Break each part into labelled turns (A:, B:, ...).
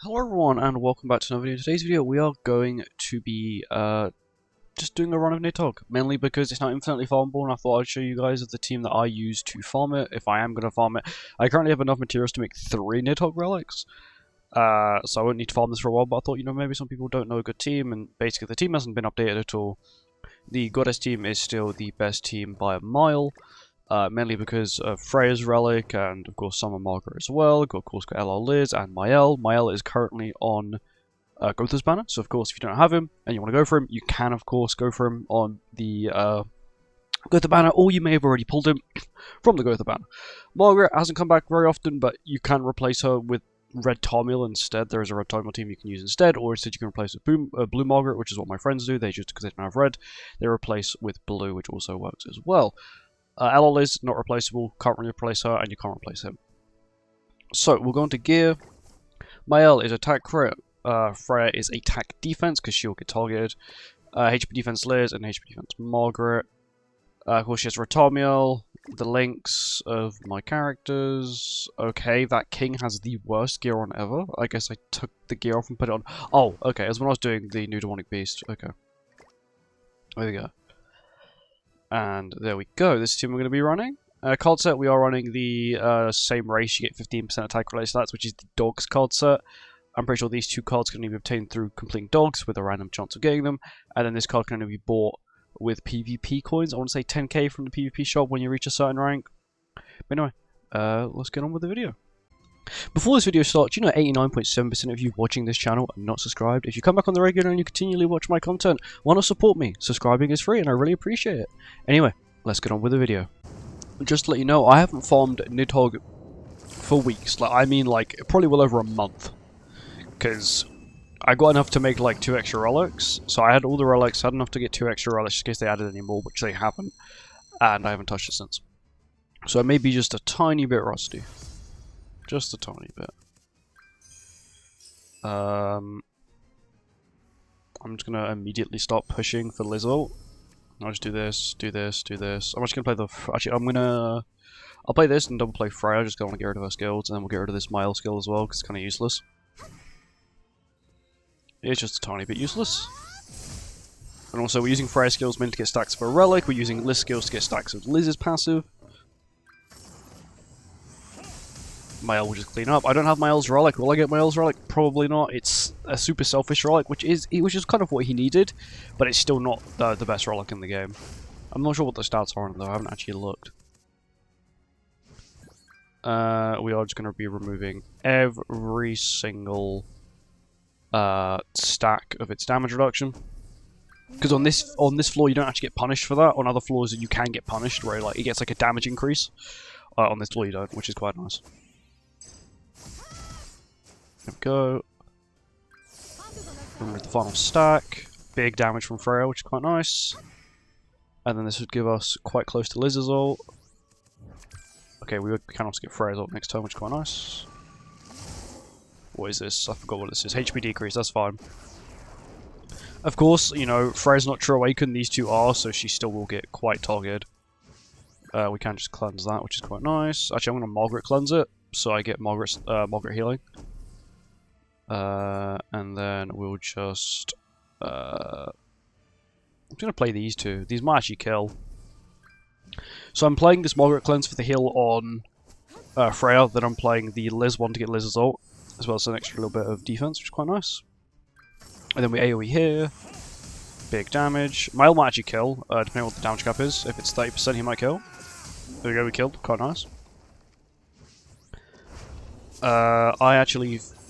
A: Hello everyone and welcome back to another video. In today's video we are going to be just doing a run of NIDHOGG, mainly because it's not infinitely farmable and I thought I'd show you guys the team that I use to farm it, if I am going to farm it. I currently have enough materials to make 3 NIDHOGG relics, so I won't need to farm this for a while, but I thought, you know, maybe some people don't know a good team, and basically the team hasn't been updated at all. The Goddess team is still the best team by a mile. Mainly because of Freya's relic, and of course Summer Margaret as well. Of course got LL Liz and Mael. Mael is currently on Gotha's banner, so of course if you don't have him and you want to go for him, you can of course go for him on the Gotha banner, or you may have already pulled him from the Gotha banner. Margaret hasn't come back very often, but you can replace her with Red Tarmiel instead. There is a Red Tarmiel team you can use instead, or instead you can replace with Blue Margaret, which is what my friends do. They just, because they don't have red, they replace with Blue, which also works as well. LL is not replaceable, can't really replace her, and you can't replace him. So, we'll go into gear. Mael is attack Freya. Freya is attack defense, because she'll get targeted. HP defense Liz, and HP defense Margaret. Of course, she has Retamiel. The links of my characters. Okay, that king has the worst gear on ever. I guess I took the gear off and put it on. Oh, okay, as when I was doing the new demonic beast. Okay. There we go. And there we go, this team we're going to be running. Card set, we are running the same race, you get 15% attack related stats, which is the dogs card set. I'm pretty sure these 2 cards can only be obtained through completing dogs with a random chance of getting them. And then this card can only be bought with PvP coins. I want to say 10k from the PvP shop when you reach a certain rank. But anyway, let's get on with the video. Before this video starts, you know 89.7% of you watching this channel are not subscribed. If you come back on the regular and you continually watch my content, why not support me? Subscribing is free and I really appreciate it. Anyway, let's get on with the video. Just to let you know, I haven't farmed NIDHOGG for weeks. I mean probably well over a month. Because I got enough to make like 2 extra relics. So I had all the relics, had enough to get 2 extra relics in case they added any more, which they haven't. And I haven't touched it since. So I may be just a tiny bit rusty. Just a tiny bit. I'm just gonna immediately start pushing for Lizzo. I'll just do this, do this, do this. I'm just gonna play the. Actually, I'll play this and double play Freya. Just 'cause I want to get rid of her skills, and then we'll get rid of this Mael skill as well because it's kind of useless. It's just a tiny bit useless. And also, we're using Freya skills mainly to get stacks of a relic. We're using Liz skills to get stacks of Liz's passive. Mael will just clean up. I don't have Mael's relic. Will I get Mael's relic? Probably not. It's a super selfish relic, which is kind of what he needed, but it's still not the best relic in the game. I'm not sure what the stats are on it though. I haven't actually looked. We are just going to be removing every single stack of its damage reduction. Because on this floor you don't actually get punished for that. On other floors you can get punished, where it gets like a damage increase. On this floor you don't, which is quite nice. There we go. Remove the final stack. Big damage from Freya, which is quite nice. And then this would give us quite close to Liz's ult. Okay, we can also get Freya's ult next turn, which is quite nice. What is this? I forgot what this is. HP decrease, that's fine. Of course, you know, Freya's not true awakened, these 2 are, so she still will get quite targeted. We can just cleanse that, which is quite nice. Actually, I'm going to Margaret cleanse it, so I get Margaret healing. And then we'll just I'm gonna play these 2. These might actually kill. So I'm playing this Margaret cleanse for the heal on Freya, then I'm playing the Liz one to get Liz's ult, as well as an extra little bit of defense, which is quite nice. And then we AoE here. Big damage. Mael might actually kill, depending on what the damage cap is. If it's 30%, he might kill. There we go, we killed. Quite nice.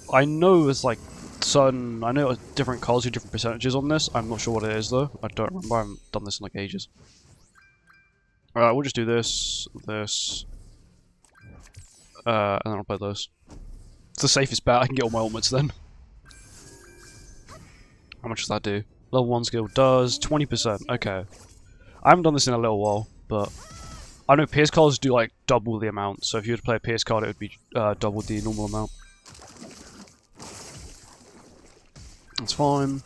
A: I know there's like certain, I know different cards with different percentages on this. I'm not sure what it is though. I don't remember. I haven't done this in like ages. Alright, we'll just do this, this, and then I'll play those. It's the safest bet. I can get all my ultimates then. How much does that do? Level 1 skill does 20%. Okay. I haven't done this in a little while, but I know Pierce cards do like double the amount. So if you were to play a Pierce card, it would be double the normal amount. That's fine.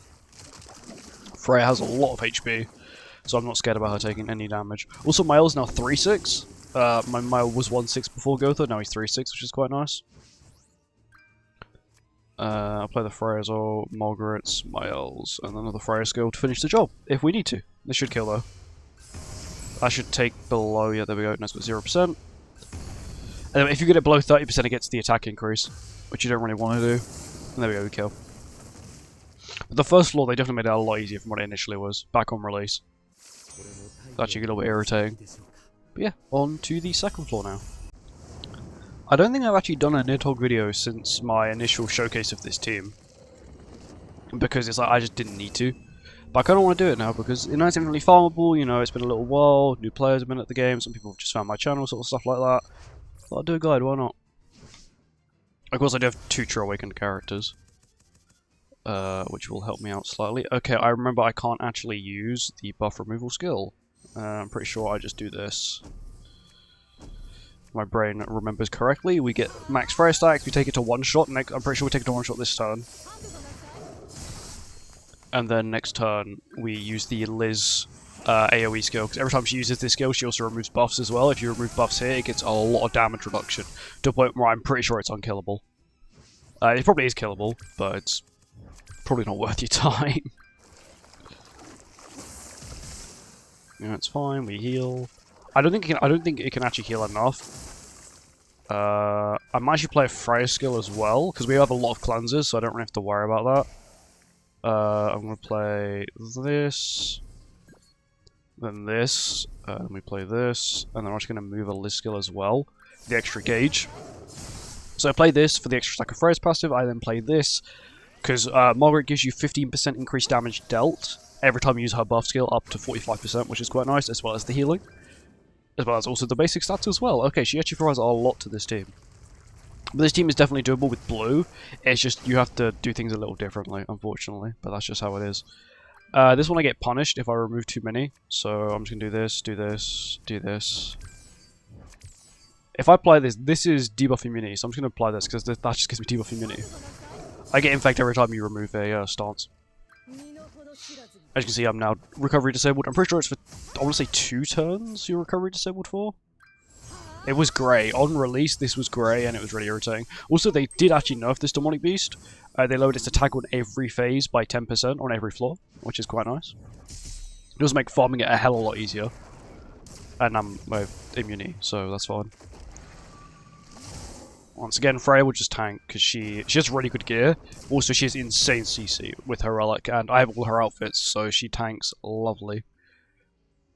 A: Freya has a lot of HP, so I'm not scared about her taking any damage. Also, Mael's now 3-6. My Mael was 1-6 before Gotha, now he's 3-6, which is quite nice. I'll play the Freya's ult, Margaret's, Mael's, and another Freya skill to finish the job, if we need to. This should kill though. That should take below, yeah, there we go, and that's got 0%. And then if you get it below 30%, it gets the attack increase, which you don't really want to do. And there we go, we kill. But the first floor, they definitely made it a lot easier from what it initially was, back on release. It's actually a little bit irritating. But yeah, on to the second floor now. I don't think I've actually done a NIDHOGG video since my initial showcase of this team. Because it's like, I just didn't need to. But I kind of want to do it now because it's definitely farmable, you know, it's been a little while, new players have been at the game, some people have just found my channel, sort of stuff like that. But I'll do a guide, why not? Of course I do have 2 True Awakened characters. Which will help me out slightly. Okay, I remember I can't actually use the buff removal skill. I'm pretty sure I just do this. My brain remembers correctly. We get max Freya stacks, we take it to 1 shot, I'm pretty sure we take it to 1 shot this turn. And then next turn, we use the Liz AoE skill, because every time she uses this skill, she also removes buffs as well. If you remove buffs here, it gets a lot of damage reduction, to a point where I'm pretty sure it's unkillable. It probably is killable, but it's probably not worth your time. Yeah, it's fine. We heal. I don't think it can actually heal enough. I might actually play a Freya skill as well because we have a lot of cleansers, so I don't really have to worry about that. I'm gonna play this, then this, and we play this, and then I'm just gonna move a Liz skill as well, the extra gauge. So I play this for the extra stack of Freya's passive. I then play this because Margaret gives you 15% increased damage dealt every time you use her buff skill up to 45%, which is quite nice, as well as the healing. As well as also the basic stats as well. Okay, she actually provides a lot to this team. But this team is definitely doable with blue. It's just you have to do things a little differently, unfortunately. But that's just how it is. This one I get punished if I remove too many. So I'm just going to do this, do this, do this. If I apply this, this is debuff immunity. So I'm just going to apply this because that just gives me debuff immunity. I get infect every time you remove a stance. As you can see, I'm now recovery disabled. I'm pretty sure it's for, I want to say 2 turns you're recovery disabled for. It was grey. On release, this was grey, and it was really irritating. Also, they did actually nerf this Demonic Beast. They lowered its attack on every phase by 10% on every floor, which is quite nice. It does make farming it a hell of a lot easier. And I'm immunity, so that's fine. Once again, Freya will just tank, because she has really good gear. Also, she has insane CC with her relic, and I have all her outfits, so she tanks lovely.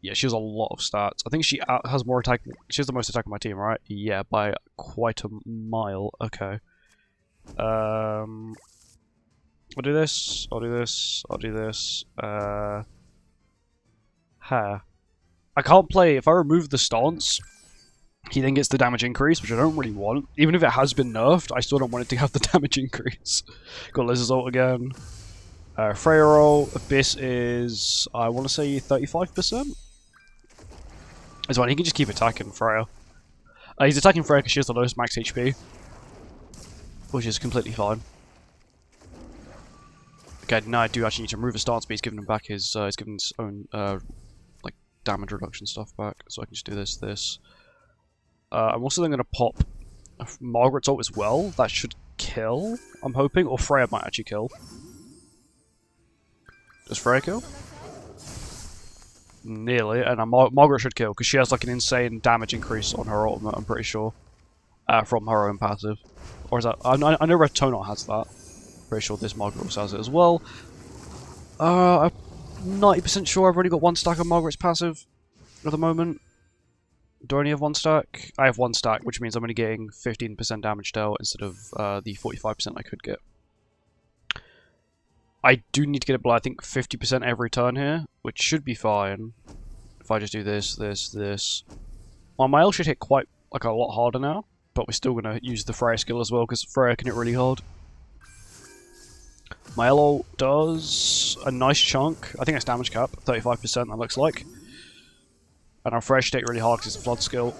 A: Yeah, she has a lot of stats. I think she has more attack. She has the most attack on my team, right? Yeah, by quite a mile. Okay. I'll do this. I'll do this. I'll do this. Hair. I can't play. If I remove the stance, he then gets the damage increase, which I don't really want. Even if it has been nerfed, I still don't want it to have the damage increase. Got Liz's ult again. Freya ult. Abyss is, I want to say 35%. It's fine, he can just keep attacking Freya. He's attacking Freya because she has the lowest max HP. Which is completely fine. Okay, now I do actually need to remove his stance, but he's given him back his, he's given his own, like, damage reduction stuff back. So I can just do this. I'm also then going to pop Margaret's ult as well. That should kill, I'm hoping. Or Freya might actually kill. Does Freya kill? Nearly, and Margaret should kill, because she has like an insane damage increase on her ultimate, I'm pretty sure. From her own passive. Or is that... I know Red Tonal has that. Pretty sure this Margaret also has it as well. I'm 90% sure I've already got 1 stack of Margaret's passive at the moment. Do I only have 1 stack? I have 1 stack, which means I'm only getting 15% damage dealt instead of the 45% I could get. I do need to get it below, I think, 50% every turn here, which should be fine. If I just do this. Well, my L should hit quite, like, a lot harder now, but we're still going to use the Freya skill as well, because Freya can hit really hard. My L does a nice chunk. I think it's damage cap, 35% that looks like. And our Freya should hit really hard because it's a flood skill.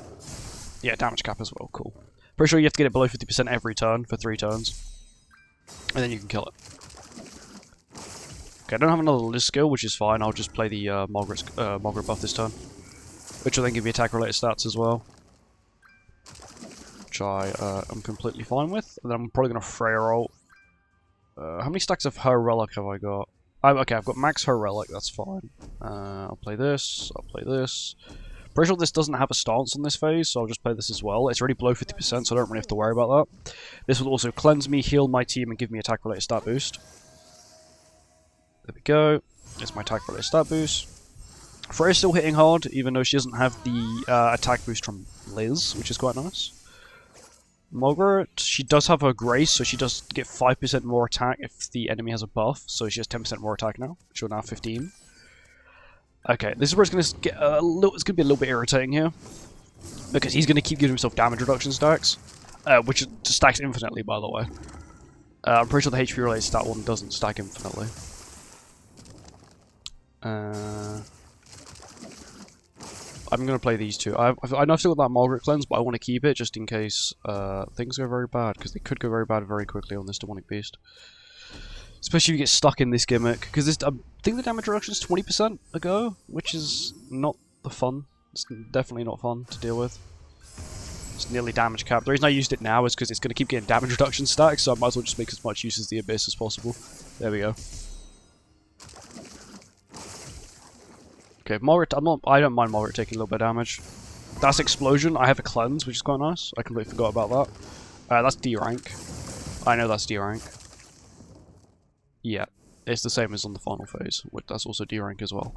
A: Yeah, damage cap as well, cool. Pretty sure you have to get it below 50% every turn for 3 turns. And then you can kill it. Okay, I don't have another Liz skill, which is fine. I'll just play the Margaret buff this turn. Which will then give me attack-related stats as well. Which I'm completely fine with. And then I'm probably going to Freya ult. How many stacks of her relic have I got? Okay, I've got max her relic, that's fine. I'll play this, I'll play this. Pretty sure this doesn't have a stance on this phase, so I'll just play this as well. It's already below 50%, so I don't really have to worry about that. This will also cleanse me, heal my team, and give me attack-related stat boost. There we go. There's my attack-related stat boost. Freya's still hitting hard, even though she doesn't have the attack boost from Liz, which is quite nice. Margaret, she does have her Grace, so she does get 5% more attack if the enemy has a buff, so she has 10% more attack now. She'll now have 15. Okay, this is where it's going to get a little. It's going to be a little bit irritating here, because he's going to keep giving himself damage reduction stacks, which stacks infinitely, by the way. I'm pretty sure the HP related stat one doesn't stack infinitely. I'm going to play these two. I know I've still got that Margaret cleanse, but I want to keep it just in case things go very bad, because they could go very bad very quickly on this demonic beast. Especially if you get stuck in this gimmick, because I think the damage reduction is 20% a go, which is not the fun. It's definitely not fun to deal with. It's nearly damage cap. The reason I used it now is because it's going to keep getting damage reduction stacks, so I might as well just make as much use of the Abyss as possible. There we go. Okay, Margaret, I don't mind Margaret taking a little bit of damage. That's Explosion. I have a Cleanse, which is quite nice. I completely forgot about that. That's D rank. I know that's D rank. Yeah, it's the same as on the final phase, which that's also D rank as well.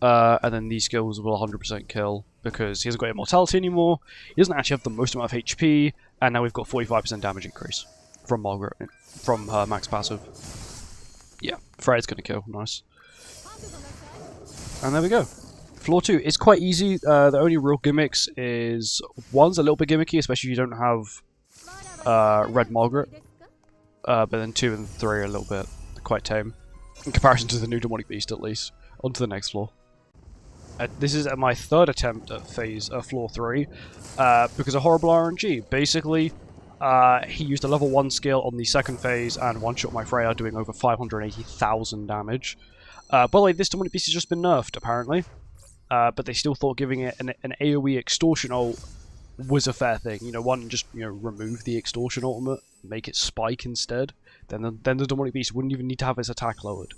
A: And then these skills will 100% kill, because he hasn't got Immortality anymore, he doesn't actually have the most amount of HP, and now we've got 45% damage increase from Margaret, from her max passive. Yeah, Freya's gonna kill, nice. And there we go. Floor 2, it's quite easy. The only real gimmicks is, one's a little bit gimmicky, especially if you don't have Red Margaret. But then 2 and 3 are a little bit quite tame, in comparison to the new Demonic Beast at least. On to the next floor. This is my third attempt at floor 3, because of horrible RNG. Basically, he used a level 1 skill on the second phase and one-shot my Freya, doing over 580,000 damage. By the way, this Demonic Beast has just been nerfed, apparently. But they still thought giving it an AoE extortion ult was a fair thing. You know, just remove the extortion ultimate, make it spike instead. Then the Demonic Beast wouldn't even need to have its attack lowered.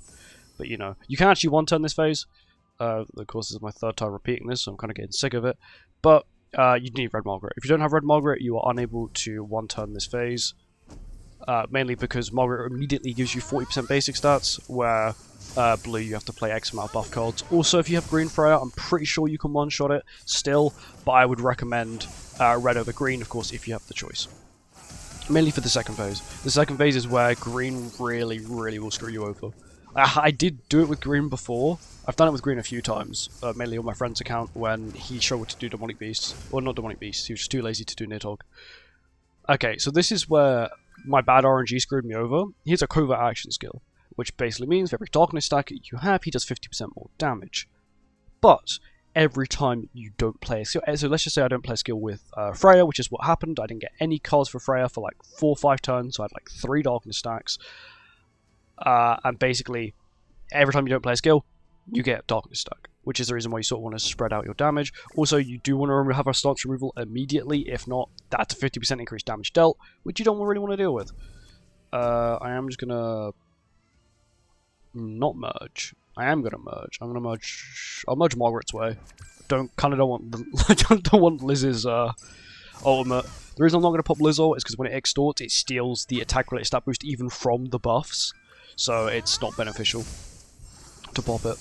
A: But you know, you can actually one-turn this phase. Of course, this is my third time repeating this, so I'm kind of getting sick of it. But you need Red Margaret. If you don't have Red Margaret, you are unable to one-turn this phase. Mainly because Margaret immediately gives you 40% basic stats, where blue you have to play X amount of buff cards. Also, if you have green Freya, I'm pretty sure you can one-shot it still, but I would recommend red over green, of course, if you have the choice. Mainly for the second phase. The second phase is where green really, really will screw you over. I did do it with green before. I've done it with green a few times, mainly on my friend's account when he struggled to do Demonic Beasts. Well, not Demonic Beasts, he was just too lazy to do NIDHOGGR. Okay, so this is where my bad RNG screwed me over. Here's a covert action skill, which basically means for every darkness stack you have, he does 50% more damage. But every time you don't play a skill, so let's just say I don't play a skill with Freya, which is what happened. I didn't get any cards for Freya for like 4 or 5 turns, so I had like 3 darkness stacks. And basically, every time you don't play a skill, you get darkness stack, which is the reason why you sort of want to spread out your damage. Also, you do want to have a stance removal immediately. If not, that's a 50% increased damage dealt, which you don't really want to deal with. I am just gonna not merge. I am gonna merge. I'm gonna merge. I'll merge Margaret's way. Don't want Liz's ultimate. The reason I'm not gonna pop Liz ult is because when it extorts, it steals the attack related stat boost even from the buffs, so it's not beneficial to pop it.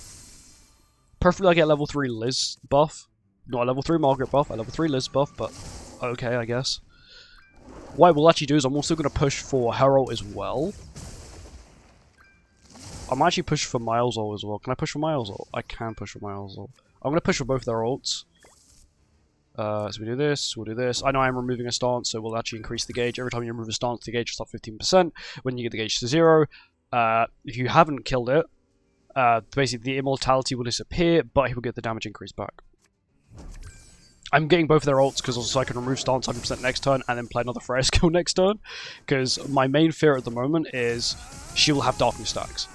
A: Preferably I get level 3 Liz buff, not a level 3 Margaret buff, a level 3 Liz buff, but okay, I guess. What I will actually do is I'm also going to push for her ult as well. I'm actually pushing for Miles ult as well. Can I push for Miles ult? I can push for Miles ult. I'm going to push for both their ults. So we do this, we'll do this. I know I'm removing a stance, so we'll actually increase the gauge. Every time you remove a stance, the gauge is up 15%. When you get the gauge to 0, if you haven't killed it, basically the immortality will disappear, but he will get the damage increase back. I'm getting both of their ults because also I can remove stance 100% next turn and then play another Freya skill next turn. Because my main fear at the moment is she will have darkness stacks.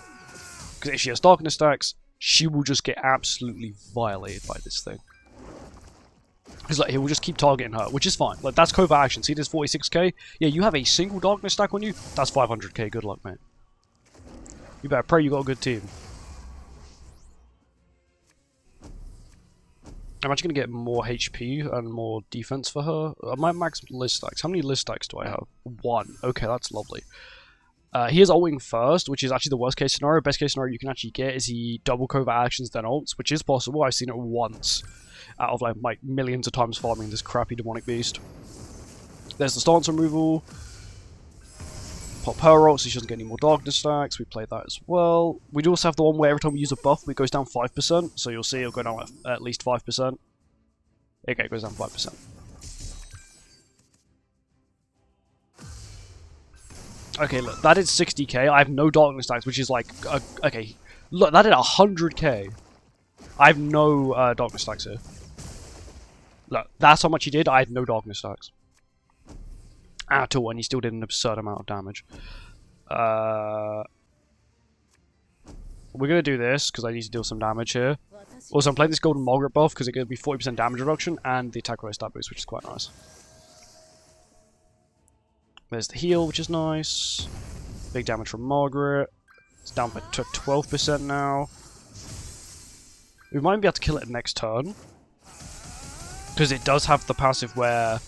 A: Because if she has darkness stacks, she will just get absolutely violated by this thing. Because like, he will just keep targeting her, which is fine. Like, that's covert action. See, there's 46k. Yeah, you have a single darkness stack on you. That's 500k. Good luck, mate. You better pray you got a good team. I'm actually going to get more HP and more defense for her. I might max Liz stacks. How many Liz stacks do I have? 1. Okay, that's lovely. He is ulting first, which is actually the worst case scenario. Best case scenario you can actually get is he double covert actions then ults, which is possible. I've seen it once out of like millions of times farming this crappy demonic beast. There's the stance removal. Pop her ult so she doesn't get any more darkness stacks. We play that as well. We do also have the one where every time we use a buff it goes down 5%, so you'll see it'll go down at least 5%. Okay, it goes down 5%. Okay, look, that is 60k. I have no darkness stacks, which is like... okay, look, that did 100k. I have no darkness stacks here. Look, that's how much he did. I had no darkness stacks at all, and he still did an absurd amount of damage. We're going to do this, because I need to deal some damage here. Also, I'm playing this Golden Margaret buff, because it's going to be 40% damage reduction, and the attack rate stat boost, which is quite nice. There's the heal, which is nice. Big damage from Margaret. It's down by 12% now. We might be able to kill it next turn, because it does have the passive where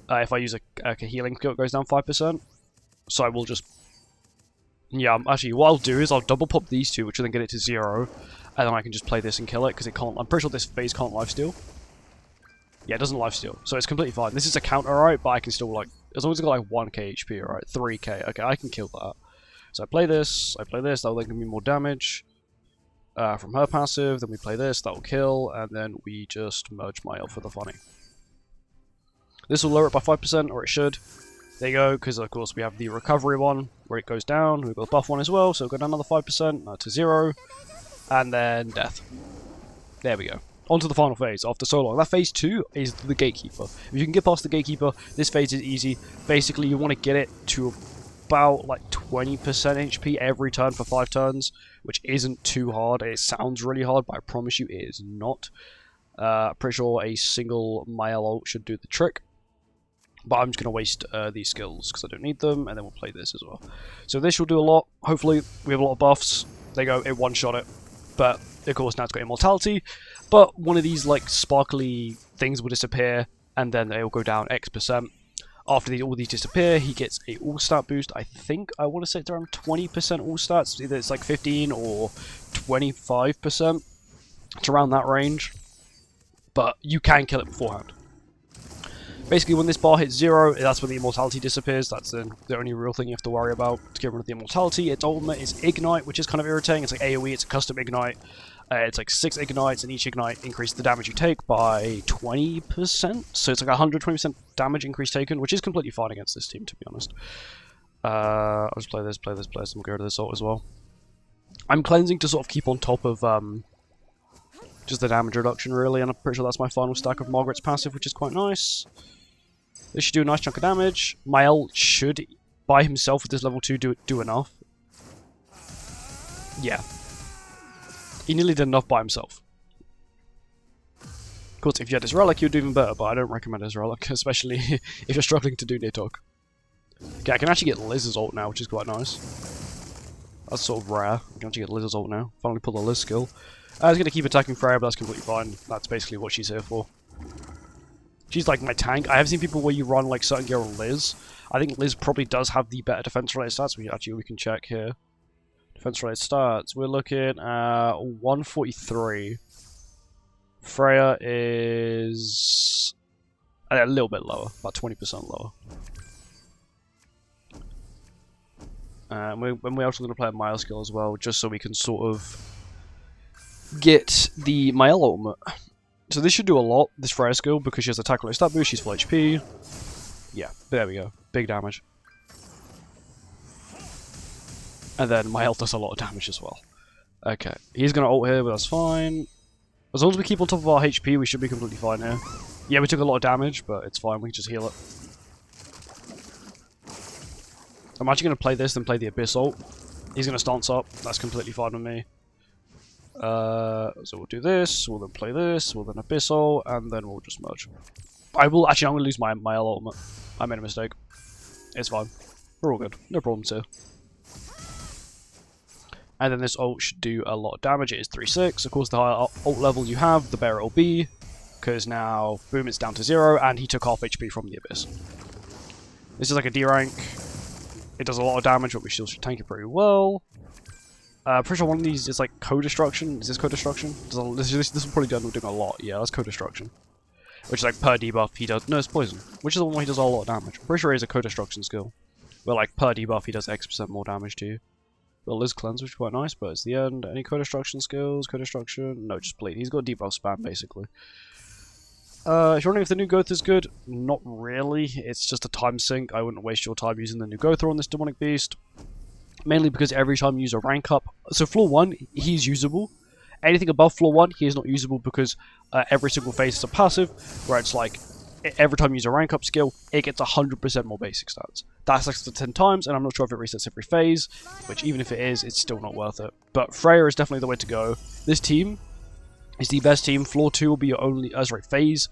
A: if I use a healing skill, it goes down 5%. So I will just... yeah, actually, what I'll do is I'll double pop these two, which will then get it to 0, and then I can just play this and kill it, because it can't... I'm pretty sure this phase can't lifesteal. Yeah, it doesn't lifesteal, so it's completely fine. This is a counter, right? But I can still, like... as long as it's got, like, 1k HP, right? 3k. Okay, I can kill that. So I play this, that'll then give me more damage from her passive, then we play this, that'll kill, and then we just merge my elf for the funny. This will lower it by 5%, or it should. There you go, because of course we have the recovery one, where it goes down. We've got the buff one as well, so it'll go down another 5%, to 0. And then death. There we go. On to the final phase, after so long. That phase 2 is the Gatekeeper. If you can get past the Gatekeeper, this phase is easy. Basically, you want to get it to about like 20% HP every turn for 5 turns, which isn't too hard. It sounds really hard, but I promise you it is not. Pretty sure a single Mael ult should do the trick. But I'm just going to waste these skills because I don't need them, and then we'll play this as well. So this will do a lot. Hopefully, we have a lot of buffs. There you go, it one-shot it. But, of course, now it's got immortality. But one of these, like, sparkly things will disappear, and then they will go down X%. After all these disappear, he gets a all-stat boost. I think, I want to say it's around 20% all-stats. Either it's like 15 or 25%. It's around that range. But you can kill it beforehand. Basically, when this bar hits 0, that's when the immortality disappears. That's the only real thing you have to worry about to get rid of the immortality. Its ultimate is Ignite, which is kind of irritating. It's like AoE, it's a custom Ignite. It's like 6 Ignites, and each Ignite increases the damage you take by 20%. So it's like 120% damage increase taken, which is completely fine against this team, to be honest. I'll just play this, and we'll go to this ult as well. I'm cleansing to sort of keep on top of just the damage reduction, really, and I'm pretty sure that's my final stack of Margaret's passive, which is quite nice. This should do a nice chunk of damage. My ult should, by himself with this level 2, do enough. Yeah. He nearly did enough by himself. Of course, if you had this relic, you'd do even better, but I don't recommend this relic, especially if you're struggling to do NIDHOGGR. Okay, I can actually get Liz's ult now, which is quite nice. That's sort of rare. I can actually get Liz's ult now. Finally pull the Liz skill. I was going to keep attacking Freya, but that's completely fine. That's basically what she's here for. She's like my tank. I have seen people where you run like certain gear on Liz. I think Liz probably does have the better defense-related stats. We can check here. Defense-related stats. We're looking at 143. Freya is a little bit lower, about 20% lower. We're also going to play a Mael skill as well, just so we can sort of get the Mael ultimate. So this should do a lot, this Freya skill, because she has attack related stat boost, she's full HP. Yeah, there we go. Big damage. And then Mael does a lot of damage as well. Okay, he's going to ult here, but that's fine. As long as we keep on top of our HP, we should be completely fine here. Yeah, we took a lot of damage, but it's fine, we can just heal it. I'm actually going to play this, then play the Abyss ult. He's going to stance up, that's completely fine with me. So we'll do this, we'll then play this, we'll then Abyss ult, and then we'll just merge. I'm going to lose my Mael ultimate. I made a mistake. It's fine. We're all good. No problems here. and then this ult should do a lot of damage. It is 3-6. Of course, the higher ult level you have, the better it'll be, because now, boom, it's down to 0, and he took half HP from the Abyss. This is like a D rank. It does a lot of damage, but we still should tank it pretty well. Pretty sure one of these is like co-destruction. Is this co-destruction? This will probably do doing a lot. Yeah, that's co-destruction. Which is like per debuff he does. No, it's poison. Which is the one where he does a lot of damage. I'm pretty sure he has a co-destruction skill. Where like per debuff he does X% more damage to you. Well, Liz Cleanse, which is quite nice, but it's the end. Any co-destruction skills? Co-destruction? No, just bleed. He's got debuff spam basically. If you're wondering if the new Goth is good, not really. It's just a time sink. I wouldn't waste your time using the new Goth on this demonic beast. Mainly because every time you use a rank up, so floor 1, he's usable. Anything above floor 1, he is not usable because every single phase is a passive, where it's like, every time you use a rank up skill, it gets 100% more basic stats. That's like 10 times, and I'm not sure if it resets every phase, which even if it is, it's still not worth it. But Freya is definitely the way to go. This team is the best team. Floor 2 will be your only, phase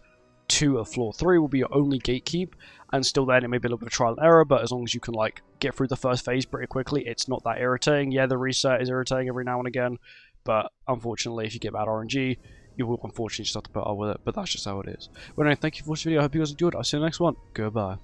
A: 2 of floor 3 will be your only gatekeep, and still then it may be a little bit of trial and error, but as long as you can like get through the first phase pretty quickly, it's not that irritating. Yeah, the reset is irritating every now and again, but unfortunately if you get bad RNG, you will unfortunately just have to put up with it, but that's just how it is. But anyway, thank you for watching the video, I hope you guys enjoyed, I'll see you in the next one, goodbye.